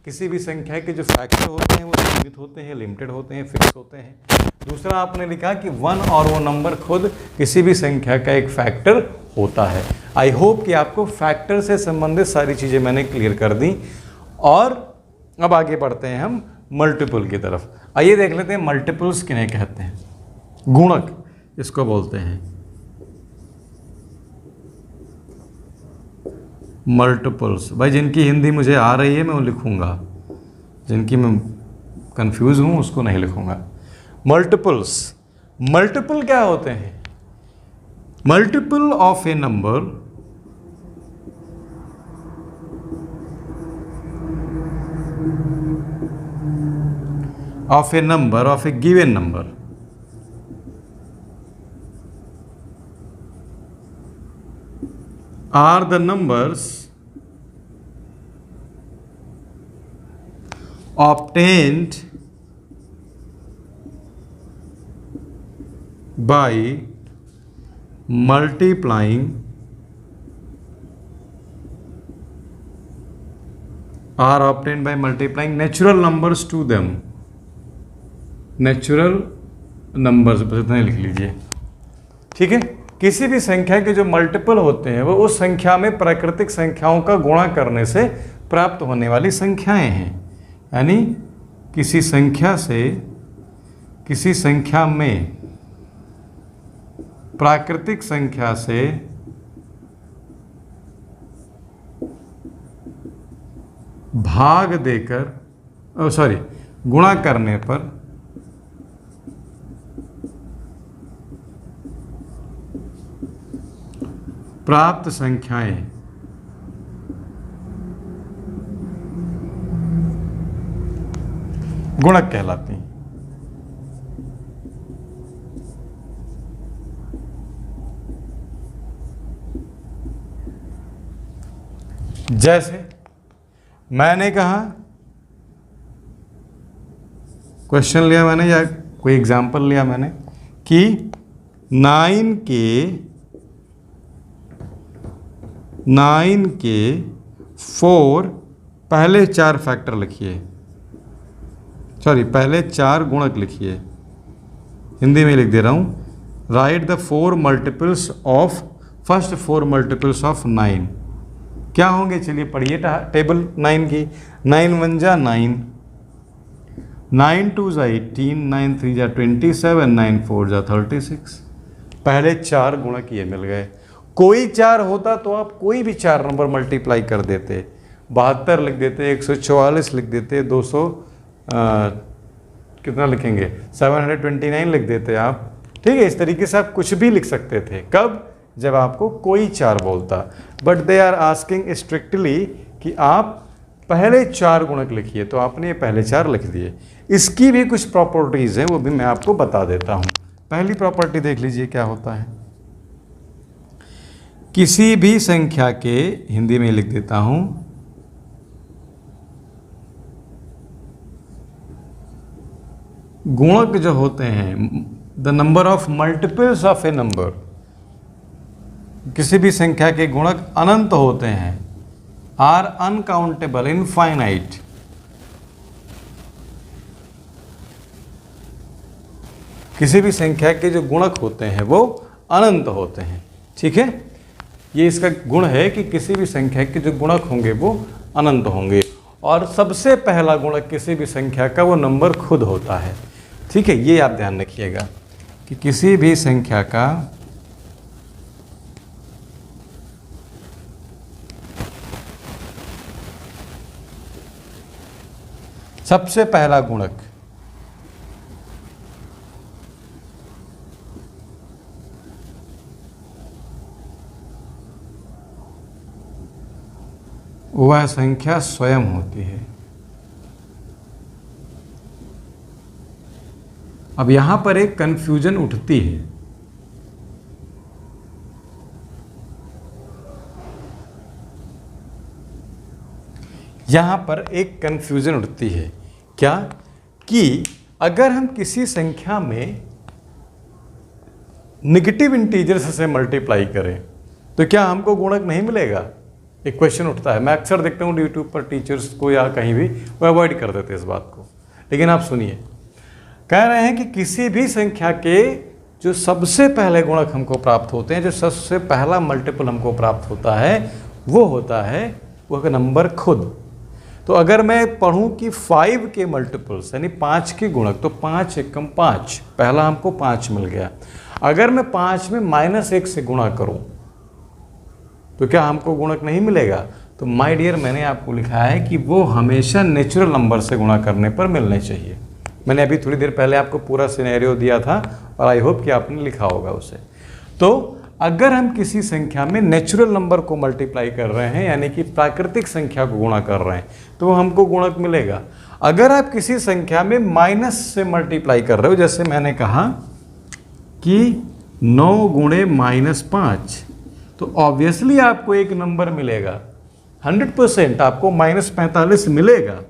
किसी भी संख्या के जो फैक्टर होते हैं वो सीमित होते हैं, लिमिटेड होते हैं, फिक्स होते हैं। दूसरा आपने लिखा कि 1 और वो नंबर खुद किसी भी संख्या का एक फैक्टर होता है। आई होप कि आपको फैक्टर से संबंधित सारी चीज़ें मैंने क्लियर कर दी। और अब आगे बढ़ते हैं हम मल्टीपल की तरफ। आइए देख लेते हैं मल्टीपल्स किन्हें कहते हैं। गुणक इसको बोलते हैं, मल्टीपल्स। भाई जिनकी हिंदी मुझे आ रही है मैं वो लिखूंगा, जिनकी मैं कंफ्यूज हूँ उसको नहीं लिखूंगा। मल्टीपल्स, मल्टीपल क्या होते हैं? Multiple of a number of a given number are the numbers obtained by multiplying natural numbers to them। Natural numbers इतना लिख लीजिए, ठीक है। किसी भी संख्या के जो मल्टीपल होते हैं वो उस संख्या में प्राकृतिक संख्याओं का गुणा करने से प्राप्त होने वाली संख्याएं हैं। यानी किसी संख्या से किसी संख्या में प्राकृतिक संख्या से भाग देकर सॉरी गुणा करने पर प्राप्त संख्याएं गुणक कहलाती हैं। जैसे मैंने कहा, क्वेश्चन लिया मैंने या कोई एग्जाम्पल लिया मैंने कि 9 के 4 पहले 4 फैक्टर लिखिए, सॉरी पहले 4 गुणक लिखिए। हिंदी में लिख दे रहा हूँ, right the 4 multiples of first 4 multiples of 9। क्या होंगे चलिए पढ़िए टेबल 9 की। 9 1 जा 9, 9 2 जा 18, 9 3 जा 27, 9 4 जा 36। पहले 4 गुणक ये मिल गए। कोई 4 होता तो आप कोई भी 4 नंबर मल्टीप्लाई कर देते, 72 लिख देते, 144 लिख देते, 200 कितना लिखेंगे 729 लिख देते आप। ठीक है, इस तरीके से आप कुछ भी लिख सकते थे। कब? जब आपको कोई 4 बोलता। But they are asking strictly कि आप पहले 4 गुणक लिखिए, तो आपने ये पहले 4 लिख दिए। इसकी भी कुछ प्रॉपर्टीज़ हैं, वो भी मैं आपको बता देता हूँ। पहली प्रॉपर्टी देख लीजिए क्या होता है। किसी भी संख्या के, हिंदी में लिख देता हूँ, गुणक जो होते हैं, the number of multiples of a number, किसी भी संख्या के गुणक अनंत होते हैं, आर अनकाउंटेबल, इनफाइनाइट। किसी भी संख्या के जो गुणक होते हैं वो अनंत होते हैं। ठीक है, ये इसका गुण है कि किसी भी संख्या के जो गुणक होंगे वो अनंत होंगे। और सबसे पहला गुणक किसी भी संख्या का वो नंबर खुद होता है। ठीक है, ये आप ध्यान रखिएगा कि किसी भी संख्या का सबसे पहला गुणक वह संख्या स्वयं होती है। अब यहां पर एक कंफ्यूजन उठती है। यहां पर एक कंफ्यूजन उठती है क्या? कि अगर हम किसी संख्या में नेगेटिव इंटीजर्स से मल्टीप्लाई करें तो क्या हमको गुणक नहीं मिलेगा? एक क्वेश्चन उठता है। मैं अक्सर देखता हूँ यूट्यूब पर टीचर्स को या कहीं भी, वो अवॉइड कर देते हैं इस बात को। लेकिन आप सुनिए, कह रहे हैं कि किसी भी संख्या के जो सबसे पहले गुणक हमको प्राप्त होते हैं, जो सबसे पहला मल्टीपल हमको प्राप्त होता है, वो होता है वो नंबर खुद। तो अगर मैं पढ़ूं कि 5 के मल्टीपल्स यानी 5 के गुणक, तो 5 एकम 5, पहला हमको 5 मिल गया। अगर मैं 5 में -1 से गुणा करूं तो क्या हमको गुणक नहीं मिलेगा? तो माय डियर, मैंने आपको लिखा है कि वो हमेशा नेचुरल नंबर से गुणा करने पर मिलने चाहिए। मैंने अभी थोड़ी देर पहले आपको पूरा सिनेरियो दिया था और आई होप कि आपने लिखा होगा उसे। तो अगर हम किसी संख्या में नेचुरल नंबर को मल्टीप्लाई कर रहे हैं, यानी कि प्राकृतिक संख्या को गुणा कर रहे हैं, तो वो हमको गुणक मिलेगा। अगर आप किसी संख्या में माइनस से मल्टीप्लाई कर रहे हो, जैसे मैंने कहा कि 9 गुणे -5, तो ऑब्वियसली आपको एक नंबर मिलेगा, 100% आपको -45 मिलेगा।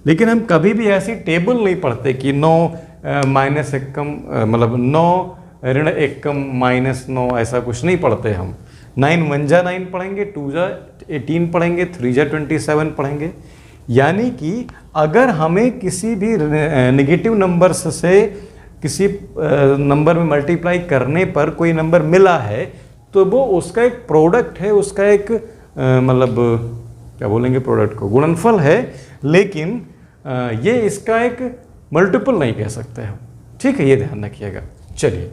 लेकिन हम कभी भी ऐसी टेबल नहीं पढ़ते कि 9 -1 मतलब 9 ऋण 1 -9, ऐसा कुछ नहीं पढ़ते हम। 9 1 जा 9 पढ़ेंगे, 2 जा 18 पढ़ेंगे, 3 जा 27 पढ़ेंगे। यानी कि अगर हमें किसी भी नेगेटिव नंबर से किसी नंबर में मल्टीप्लाई करने पर कोई नंबर मिला है, तो वो उसका एक प्रोडक्ट है, उसका एक मतलब क्या बोलेंगे प्रोडक्ट को, गुणनफल है। लेकिन ये इसका एक मल्टीपल नहीं कह सकते हम। ठीक है, ये ध्यान रखिएगा। चलिए,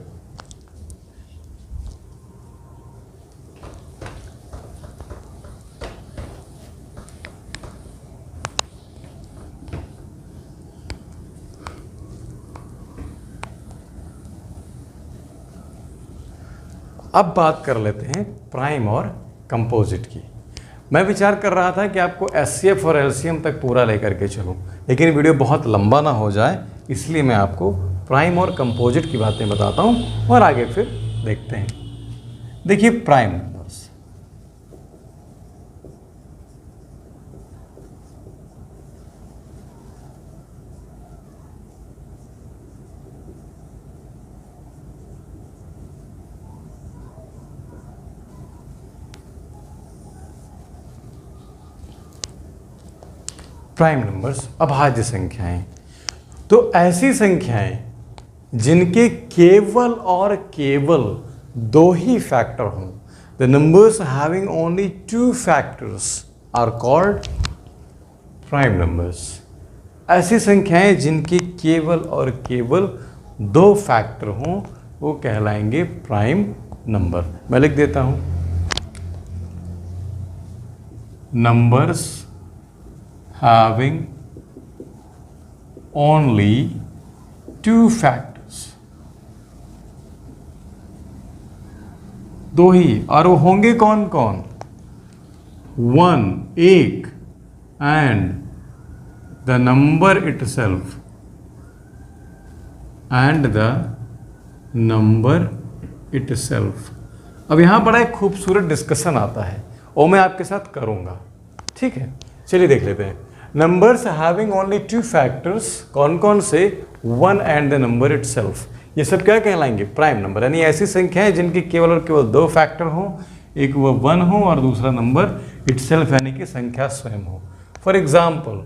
अब बात कर लेते हैं प्राइम और कंपोजिट की। मैं विचार कर रहा था कि आपको एचसीएफ और एलसीएम तक पूरा लेकर के चलूं, लेकिन वीडियो बहुत लंबा ना हो जाए, इसलिए मैं आपको प्राइम और कंपोजिट की बातें बताता हूं और आगे फिर देखते हैं। देखिए प्राइम नंबर्स, प्राइम नंबर्स अभाज्य संख्याएं, तो ऐसी संख्याएं जिनके केवल और केवल दो ही फैक्टर हों, the numbers having only two factors are called prime numbers. ऐसी संख्याएं जिनके केवल और केवल दो फैक्टर हों वो कहलाएंगे प्राइम नंबर। मैं लिख देता हूं, numbers having only two factors, दो ही, और वो होंगे कौन कौन? वन, एक, and the number itself, and the number itself. अब यहां बड़ा एक खूबसूरत डिस्कशन आता है और मैं आपके साथ करूंगा, ठीक है? चलिए देख लेते हैं। Numbers having only two factors, कौन कौन से? One and the number itself, ये सब क्या कहलाएंगे? Prime number. यानी ऐसी संख्याएं जिनकी केवल और केवल दो फैक्टर हो, एक वो वन हो और दूसरा नंबर इटसेल्फ यानी कि संख्या स्वयं हो। For example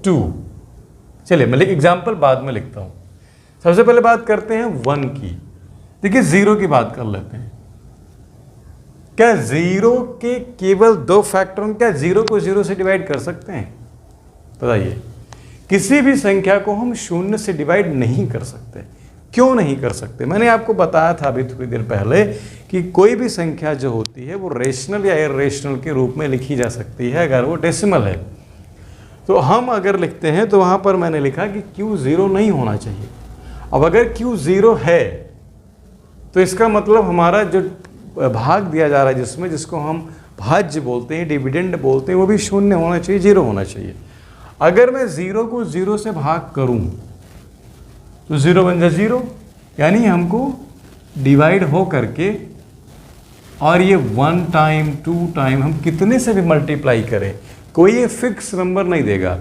2। चलिए मैं एग्जाम्पल बाद में लिखता हूं, सबसे पहले बात करते हैं 1 की। देखिए 0 की बात कर लेते हैं। क्या 0 के केवल दो फैक्टर हों? क्या 0 को 0 से डिवाइड कर सकते हैं? बताइए। किसी भी संख्या को हम 0 से डिवाइड नहीं कर सकते। क्यों नहीं कर सकते? मैंने आपको बताया था अभी थोड़ी देर पहले कि कोई भी संख्या जो होती है वो रेशनल या इरेशनल के रूप में लिखी जा सकती है अगर वो डेसिमल है। तो हम अगर लिखते हैं तो वहाँ पर मैंने लिखा कि Q 0 नहीं होना चाहिए। अब अगर Q 0 है तो इसका मतलब हमारा जो भाग दिया जा रहा है जिसमें, जिसको हम भाज्य बोलते हैं, डिविडेंड बोलते हैं, वो भी 0 होना चाहिए, 0 होना चाहिए। अगर मैं 0 को 0 से भाग करूं तो 0 बन जाए 0, यानी हमको डिवाइड हो करके, और ये 1 टाइम 2 टाइम हम कितने से भी मल्टीप्लाई करें कोई ये फिक्स नंबर नहीं देगा।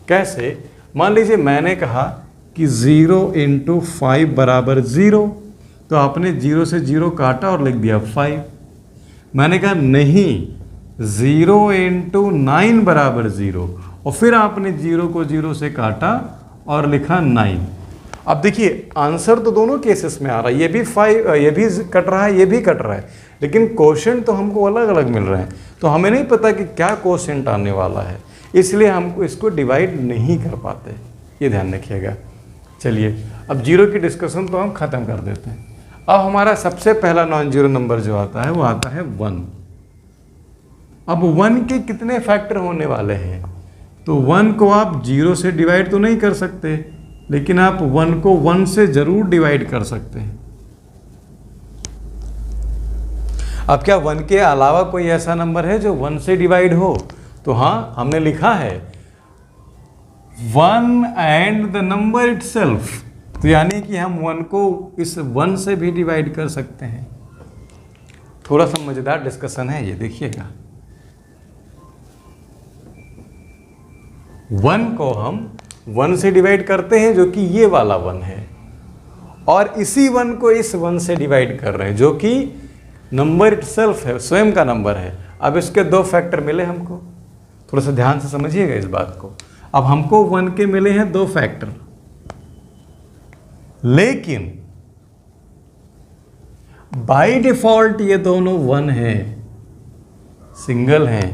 कैसे? मान लीजिए मैंने कहा कि 0 × 5 बराबर 0, तो आपने 0 से 0 काटा और लिख दिया 5। मैंने कहा नहीं, 0 × 9 बराबर 0, और फिर आपने 0 को 0 से काटा और लिखा 9। अब देखिए आंसर तो दोनों केसेस में आ रहा है, ये भी 5, ये भी कट रहा है, ये भी कट रहा है, लेकिन क्वोशेंट तो हमको अलग अलग मिल रहे हैं। तो हमें नहीं पता कि क्या क्वोशेंट आने वाला है, इसलिए हमको इसको डिवाइड नहीं कर पाते, ये ध्यान रखिएगा। चलिए अब 0 की डिस्कशन तो हम ख़त्म कर देते हैं। अब हमारा सबसे पहला नॉन जीरो नंबर जो आता है वो आता है 1। अब 1 के कितने फैक्टर होने वाले हैं? तो 1 को आप 0 से डिवाइड तो नहीं कर सकते, लेकिन आप 1 को 1 से जरूर डिवाइड कर सकते हैं। अब क्या 1 के अलावा कोई ऐसा नंबर है जो 1 से डिवाइड हो? तो हाँ, हमने लिखा है 1 एंड द नंबर इटसेल्फ, तो यानी कि हम 1 को इस 1 से भी डिवाइड कर सकते हैं। थोड़ा सा मजेदार डिस्कशन है ये, देखिएगा। 1 को हम 1 से डिवाइड करते हैं जो कि ये वाला 1 है, और इसी 1 को इस 1 से डिवाइड कर रहे हैं जो कि नंबर इटसेल्फ है, स्वयं का नंबर है। अब इसके दो फैक्टर मिले हमको, थोड़ा सा ध्यान से समझिएगा इस बात को। अब हमको 1 के मिले हैं दो फैक्टर, लेकिन बाय डिफॉल्ट ये दोनों 1 हैं, सिंगल हैं।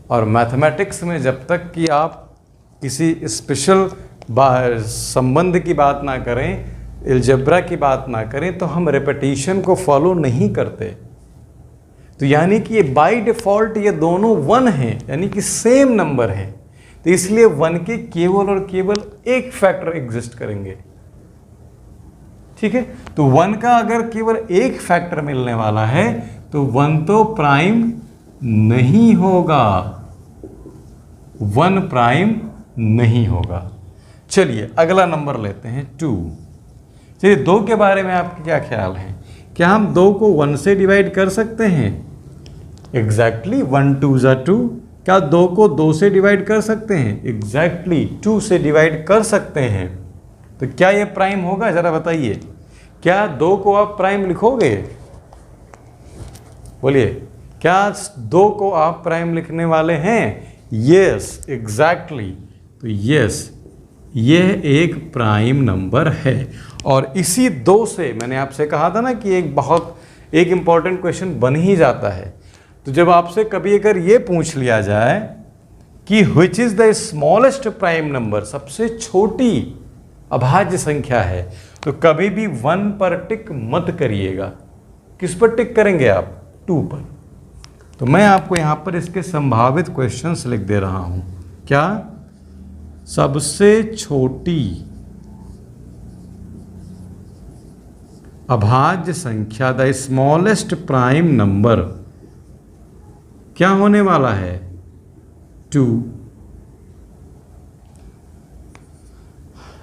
और मैथमेटिक्स में जब तक कि आप किसी स्पेशल संबंध की बात ना करें, अलजेब्रा की बात ना करें, तो हम रेपिटेशन को फॉलो नहीं करते। तो यानी कि ये बाय डिफॉल्ट ये दोनों 1 हैं, यानी कि सेम नंबर है, तो इसलिए 1 के केवल और केवल एक फैक्टर एग्जिस्ट करेंगे। ठीक है। तो 1 का अगर केवल एक फैक्टर मिलने वाला है तो 1 तो प्राइम नहीं होगा, 1 प्राइम नहीं होगा। चलिए अगला नंबर लेते हैं 2। चलिए 2 के बारे में आपके क्या ख्याल है? क्या हम 2 को 1 से डिवाइड कर सकते हैं? एग्जैक्टली 1 2 ज़ा 2। क्या 2 को 2 से डिवाइड कर सकते हैं? एग्जैक्टली 2 से डिवाइड कर सकते हैं। तो क्या ये प्राइम होगा? जरा बताइए, क्या 2 को आप प्राइम लिखोगे? बोलिए, क्या 2 को आप प्राइम लिखने वाले हैं? Yes, exactly. तो यस, यह एक प्राइम नंबर है। और इसी 2 से मैंने आपसे कहा था ना कि एक इंपॉर्टेंट क्वेश्चन बन ही जाता है। तो जब आपसे कभी अगर ये पूछ लिया जाए कि which is the smallest prime number, सबसे छोटी अभाज्य संख्या है, तो कभी भी 1 पर टिक मत करिएगा। किस पर टिक करेंगे आप? 2 पर। तो मैं आपको यहां पर इसके संभावित क्वेश्चंस लिख दे रहा हूं। क्या? सबसे छोटी अभाज्य संख्या, द स्मॉलेस्ट प्राइम नंबर, क्या होने वाला है? 2।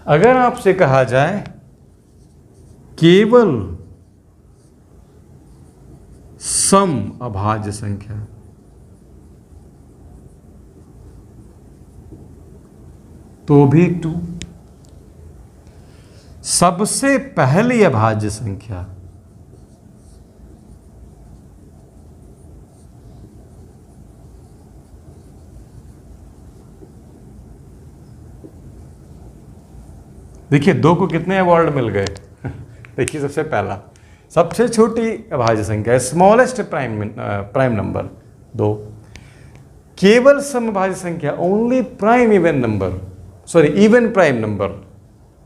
अगर आपसे कहा जाए केवल सम अभाज्य संख्या, तो भी 2। सबसे पहली अभाज्य संख्या, देखिए 2 को कितने अवार्ड मिल गए? देखिए सबसे पहला, सबसे छोटी अभाज्य संख्या, स्मॉलेस्ट प्राइम नंबर 2। केवल सम अभाज्य संख्या, only prime even number, sorry even prime number,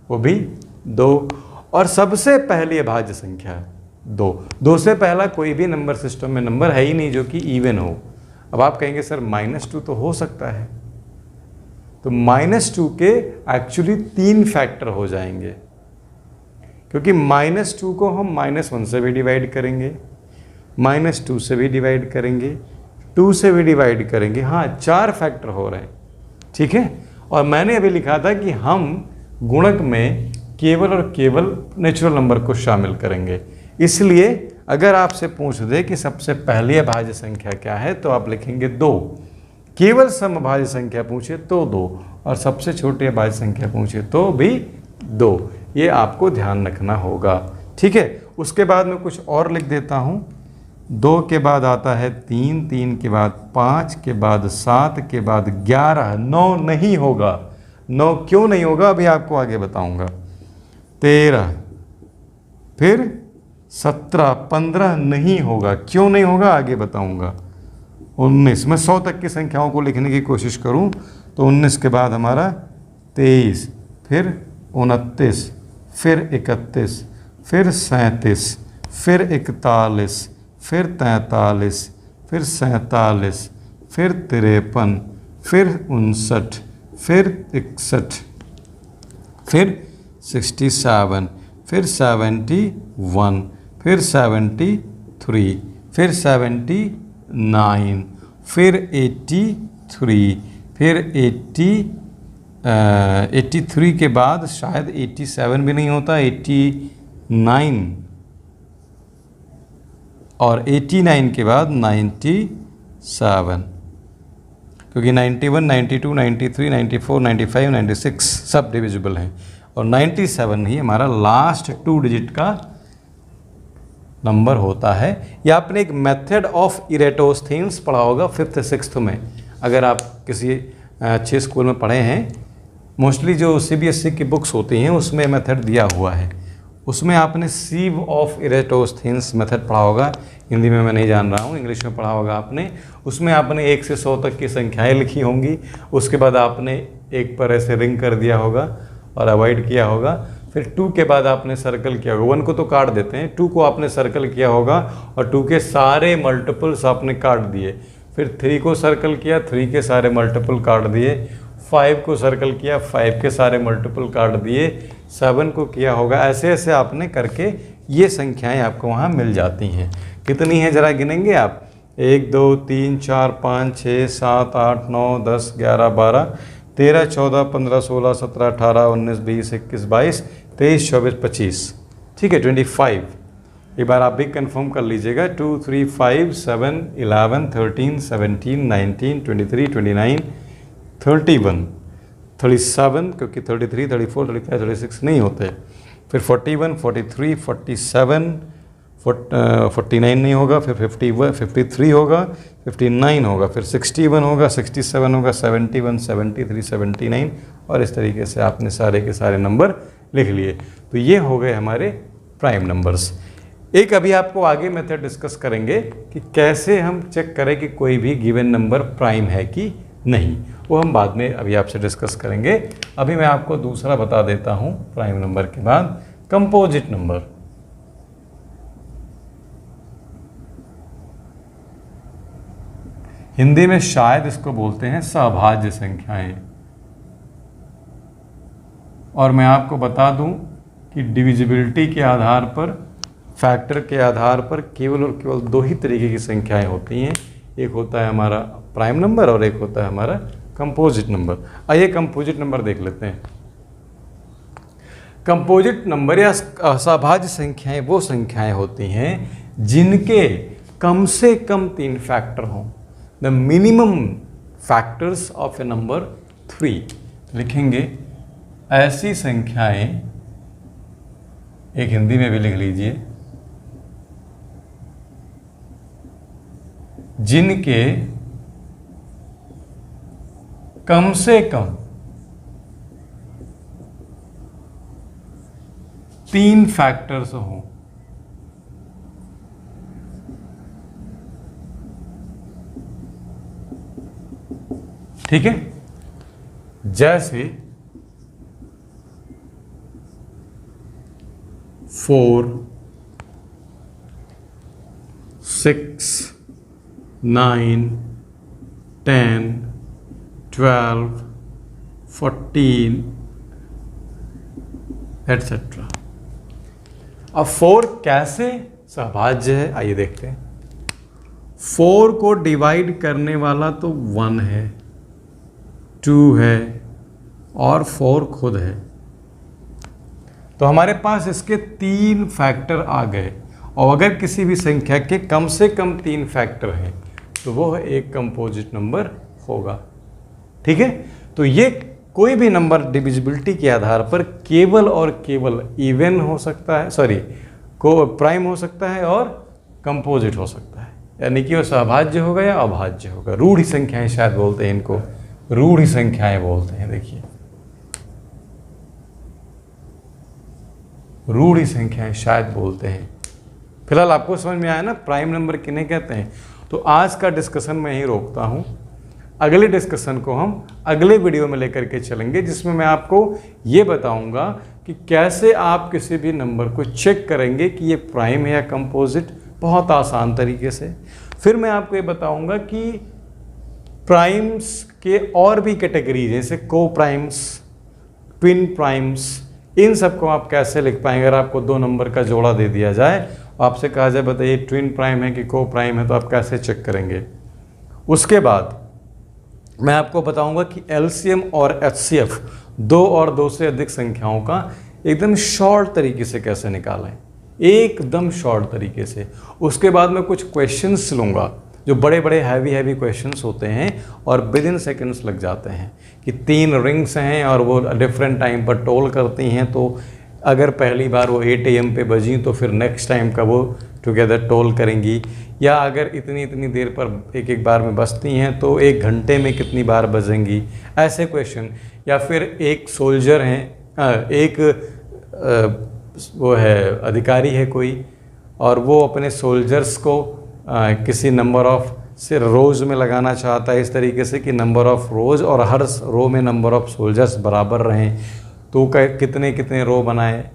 वो भी 2। और सबसे पहली अभाज्य संख्या 2। 2 से पहला कोई भी नंबर सिस्टम में नंबर है ही नहीं जो कि इवन हो। अब आप कहेंगे सर -2 तो हो सकता है, तो -2 के एक्चुअली 3 फैक्टर हो जाएंगे, क्योंकि -2 को हम -1 से भी डिवाइड करेंगे, -2 से भी डिवाइड करेंगे, 2 से भी डिवाइड करेंगे। हाँ, 4 फैक्टर हो रहे हैं, ठीक है। और मैंने अभी लिखा था कि हम गुणक में केवल और केवल नेचुरल नंबर को शामिल करेंगे। इसलिए अगर आपसे पूछ दे कि सबसे पहली अभाज्य संख्या क्या है, तो आप लिखेंगे 2। केवल सम अभाज्य संख्या पूछे तो 2, और सबसे छोटी अभाज्य संख्या पूछे तो भी 2। ये आपको ध्यान रखना होगा, ठीक है। उसके बाद मैं कुछ और लिख देता हूँ। 2 के बाद आता है 3, 3 के बाद 5, के बाद 7, के बाद 11, 9 नहीं होगा। 9 क्यों नहीं होगा अभी आपको आगे बताऊंगा। 13, फिर 17, 15 नहीं होगा। क्यों नहीं होगा आगे बताऊंगा। 19, मैं 100 तक की संख्याओं को लिखने की कोशिश करूं तो 19 के बाद हमारा 23, फिर 29, फिर 31, फिर 37, फिर 41, फिर 43, फिर 47, फिर 53, फिर 59, फिर 61, फिर 67, फिर 71, फिर 73, फिर 79, फिर 83, फिर 83 के बाद शायद 87 भी नहीं होता, 89, और 89 के बाद 97, क्योंकि 91, 92, 93, 94, 95, 96 सब डिविजिबल हैं, और 97 ही हमारा लास्ट 2 डिजिट का नंबर होता है। या आपने एक मेथड ऑफ इरेटोस्थेन्स पढ़ा होगा 5th 6th में, अगर आप किसी अच्छे स्कूल में पढ़े हैं। मोस्टली जो CBSE की बुक्स होती हैं उसमें मेथड दिया हुआ है, उसमें आपने सीव ऑफ इरेटोस्थेन्स मेथड पढ़ा होगा। हिंदी में मैं नहीं जान रहा हूँ, इंग्लिश में पढ़ा होगा आपने। उसमें आपने 1 से 100 तक की संख्याएं लिखी होंगी, उसके बाद आपने 1 पर ऐसे रिंग कर दिया होगा और अवॉइड किया होगा। फिर 2 के बाद आपने सर्कल किया होगा, 1 को तो काट देते हैं, 2 को आपने सर्कल किया होगा और 2 के सारे मल्टीपल्स आपने काट दिए। फिर 3 को सर्कल किया, 3 के सारे मल्टीपल काट दिए। 5 को सर्कल किया, 5 के सारे मल्टीपल काट दिए। 7 को किया होगा, ऐसे ऐसे आपने करके ये संख्याएं आपको वहाँ मिल जाती हैं। कितनी हैं ज़रा गिनेंगे आप? 1 2 3 4 5 6 7 8 9 10 11 12 13 14 15 16 17 18 19 20 21 22 23 24 25, ठीक है 25। एक बार आप भी कंफर्म कर लीजिएगा। 2 3 5 7 11 13 17 19 23 29 31 37, क्योंकि 33 34 35 36 नहीं होते। फिर 41 43 47 49 नहीं होगा, फिर 51 53 होगा, 59 होगा, फिर 61 होगा, 67 होगा, 71 73 79, और इस तरीके से आपने सारे के सारे नंबर लिख लिए। तो ये हो गए हमारे प्राइम नंबर्स। एक अभी आपको आगे मेथड डिस्कस करेंगे कि कैसे हम चेक करें कि कोई भी गिवन नंबर प्राइम है कि नहीं, वो हम बाद में अभी आपसे डिस्कस करेंगे। अभी मैं आपको दूसरा बता देता हूँ प्राइम नंबर के बाद, कंपोजिट नंबर। हिंदी में शायद इसको बोलते हैं सहभाज्य संख्याएं। और मैं आपको बता दूं कि डिविजिबिलिटी के आधार पर, फैक्टर के आधार पर केवल और केवल दो ही तरीके की संख्याएं होती हैं। एक होता है हमारा प्राइम नंबर और एक होता है हमारा कंपोजिट नंबर। आइए कंपोजिट नंबर देख लेते हैं। कंपोजिट नंबर या सहभाज्य संख्याएं वो संख्याएं होती हैं जिनके कम से कम 3 फैक्टर हों। The minimum factors of a number 3। लिखेंगे ऐसी संख्याएं, एक हिंदी में भी लिख लीजिए, जिनके कम से कम 3 फैक्टर्स हों। ठीक है, जैसे 4 6 9 10 12 14 एटसेट्रा। अब 4 कैसे सहभाज्य है, आइए देखते हैं। 4 को डिवाइड करने वाला तो 1 है, 2 है और 4 खुद है। तो हमारे पास इसके 3 फैक्टर आ गए। और अगर किसी भी संख्या के कम से कम 3 फैक्टर हैं तो वो एक कंपोजिट नंबर होगा। ठीक है, तो ये कोई भी नंबर डिविजिबिलिटी के आधार पर केवल और केवल इवन हो सकता है, सॉरी को प्राइम हो सकता है और कंपोजिट हो सकता है, यानी कि वो सहभाज्य होगा या अभाज्य होगा। रूढ़ी संख्याएं शायद बोलते हैं इनको, रूढ़ी संख्याएं बोलते हैं। देखिए रूढ़ी संख्याएं शायद बोलते हैं। फिलहाल आपको समझ में आया ना प्राइम नंबर किन्हें कहते हैं। तो आज का डिस्कशन मैं यहीं रोकता हूं। अगले डिस्कशन को हम अगले वीडियो में लेकर के चलेंगे, जिसमें मैं आपको ये बताऊंगा कि कैसे आप किसी भी नंबर को चेक करेंगे कि ये प्राइम है या कंपोजिट, बहुत आसान तरीके से। फिर मैं आपको ये बताऊंगा कि प्राइम्स के और भी कैटेगरीज जैसे को प्राइम्स, ट्विन प्राइम्स, इन सबको आप कैसे लिख पाएंगे। अगर आपको 2 नंबर का जोड़ा दे दिया जाए, आपसे कहा जाए बताइए ट्विन प्राइम है कि को प्राइम है, तो आप कैसे चेक करेंगे। उसके बाद मैं आपको बताऊंगा कि एलसीएम और एचसीएफ 2 और 2 से अधिक संख्याओं का एकदम शॉर्ट तरीके से कैसे निकालें, एकदम शॉर्ट तरीके से। उसके बाद मैं कुछ क्वेश्चंस लूँगा जो बड़े बड़े हैवी क्वेश्चंस होते हैं और विद इन सेकेंड्स लग जाते हैं, कि 3 रिंग्स हैं और वो डिफरेंट टाइम पर टोल करती हैं। तो अगर पहली बार वो 8 AM पे बजी तो फिर नेक्स्ट टाइम का वो टुगेदर टोल करेंगी, या अगर इतनी देर पर एक बार में बजती हैं तो 1 घंटे में कितनी बार बजेंगी, ऐसे क्वेश्चन। या फिर एक सोल्जर हैं, एक वो है अधिकारी है कोई, और वो अपने सोल्जर्स को किसी नंबर ऑफ से रोज़ में लगाना चाहता है, इस तरीके से कि नंबर ऑफ रोज़ और हर रो में नंबर ऑफ सोल्जर्स बराबर रहें, तो कितने रो बनाए।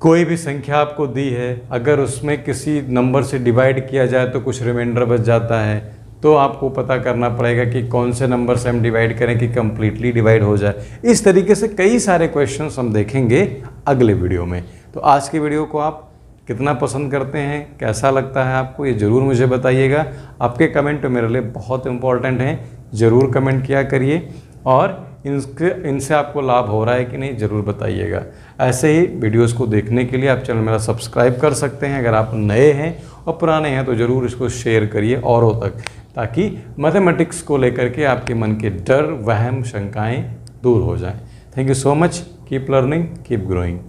कोई भी संख्या आपको दी है, अगर उसमें किसी नंबर से डिवाइड किया जाए तो कुछ रिमाइंडर बच जाता है, तो आपको पता करना पड़ेगा कि कौन से नंबर से हम डिवाइड करें कि कम्प्लीटली डिवाइड हो जाए। इस तरीके से कई सारे क्वेश्चंस हम देखेंगे अगले वीडियो में। तो आज की वीडियो को आप कितना पसंद करते हैं, कैसा लगता है आपको, ये ज़रूर मुझे बताइएगा। आपके कमेंट मेरे लिए बहुत इंपॉर्टेंट हैं, ज़रूर कमेंट किया करिए और इनसे आपको लाभ हो रहा है कि नहीं ज़रूर बताइएगा। ऐसे ही वीडियोस को देखने के लिए आप चैनल मेरा सब्सक्राइब कर सकते हैं। अगर आप नए हैं और पुराने हैं तो ज़रूर इसको शेयर करिए औरों तक, ताकि मैथमेटिक्स को लेकर के आपके मन के डर, वहम, शंकाएं दूर हो जाएं। Thank you so much. Keep learning, keep growing.